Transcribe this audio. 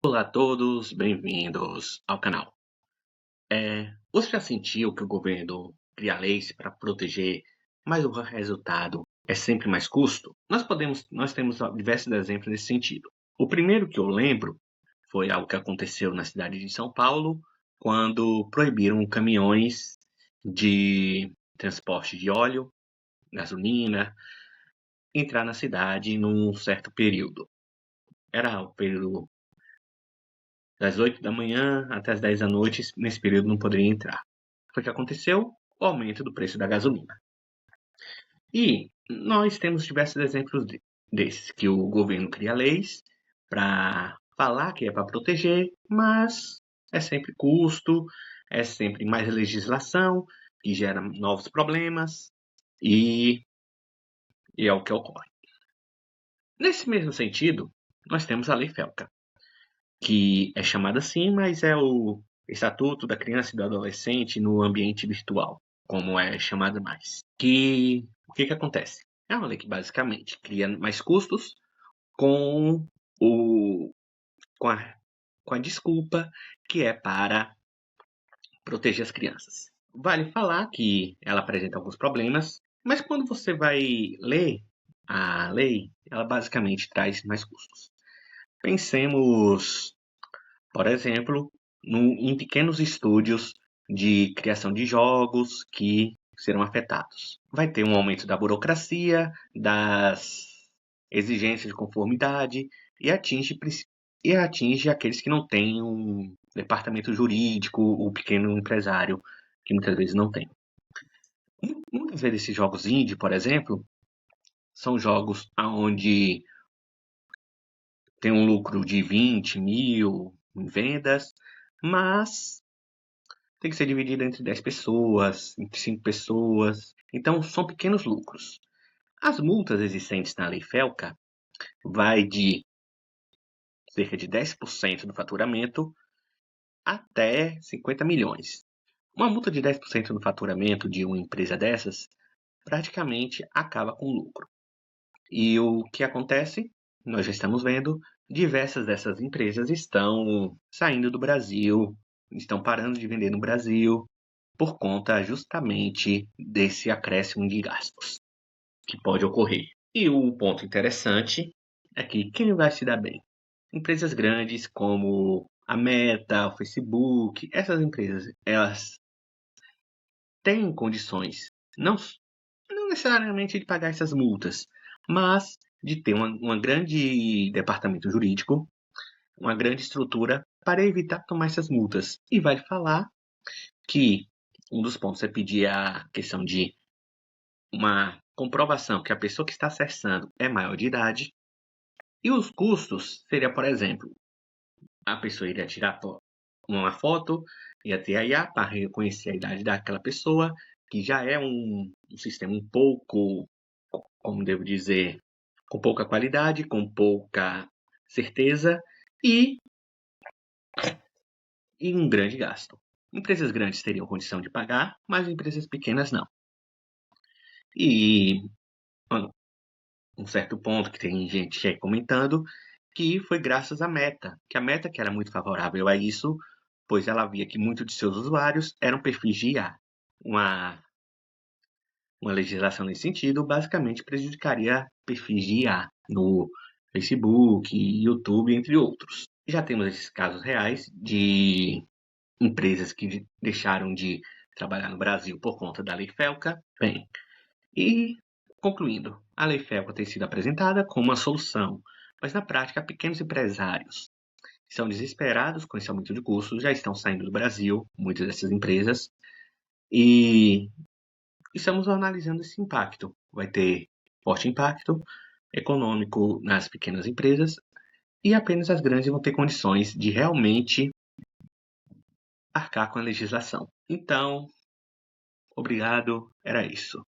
Olá a todos, bem-vindos ao canal. Você já sentiu que o governo cria leis para proteger, mas o resultado é sempre mais custo? Nós temos diversos exemplos nesse sentido. O primeiro que eu lembro foi algo que aconteceu na cidade de São Paulo, quando proibiram caminhões de transporte de óleo, gasolina, entrar na cidade num certo período. Era o período das 8 da manhã até as 10 da noite, nesse período não poderia entrar. Foi o que aconteceu? O aumento do preço da gasolina. E nós temos diversos exemplos desses, que o governo cria leis para falar que é para proteger, mas é sempre custo, é sempre mais legislação, que gera novos problemas, e, e é o que ocorre. Nesse mesmo sentido, nós temos a Lei Felca, que é chamada assim, mas é o Estatuto da Criança e do Adolescente no Ambiente Virtual, como é chamado mais. O que acontece? É uma lei que basicamente cria mais custos com, o, com, a, com a desculpa que é para proteger as crianças. Vale falar que ela apresenta alguns problemas, mas quando você vai ler a lei, ela basicamente traz mais custos. Pensemos, por exemplo, em pequenos estúdios de criação de jogos que serão afetados. Vai ter um aumento da burocracia, das exigências de conformidade e atinge aqueles que não têm um departamento jurídico, o pequeno empresário, que muitas vezes não tem. Muitas vezes esses jogos indie, por exemplo, são jogos onde tem um lucro de 20 mil em vendas, mas tem que ser dividido entre 10 pessoas, entre 5 pessoas. Então, são pequenos lucros. As multas existentes na Lei Felca vai de cerca de 10% do faturamento até 50 milhões. Uma multa de 10% do faturamento de uma empresa dessas praticamente acaba com o lucro. E o que acontece? Nós já estamos vendo, diversas dessas empresas estão saindo do Brasil, estão parando de vender no Brasil, por conta justamente desse acréscimo de gastos que pode ocorrer. E o ponto interessante é que quem vai se dar bem? Empresas grandes como a Meta, o Facebook, essas empresas, elas têm condições, não necessariamente de pagar essas multas, mas de ter uma grande departamento jurídico, uma grande estrutura para evitar tomar essas multas. E vale falar que um dos pontos é pedir a questão de uma comprovação que a pessoa que está acessando é maior de idade. E os custos seria, por exemplo, a pessoa iria tirar uma foto, ia ter a IA para reconhecer a idade daquela pessoa, que já é um sistema um pouco, como devo dizer, com pouca qualidade, com pouca certeza e, e um grande gasto. Empresas grandes teriam condição de pagar, mas empresas pequenas não. E um certo ponto que tem gente aí comentando que foi graças à Meta, que a Meta que era muito favorável a isso, pois ela via que muitos de seus usuários eram perfis de IA. Uma legislação nesse sentido basicamente prejudicaria perfis de IA no Facebook, YouTube, entre outros. Já temos esses casos reais de empresas que deixaram de trabalhar no Brasil por conta da Lei Felca. Bem, e concluindo, a Lei Felca tem sido apresentada como uma solução, mas na prática pequenos empresários que são desesperados com esse aumento de custos já estão saindo do Brasil, muitas dessas empresas, e estamos analisando esse impacto. Vai ter forte impacto econômico nas pequenas empresas e apenas as grandes vão ter condições de realmente arcar com a legislação. Então, obrigado, era isso.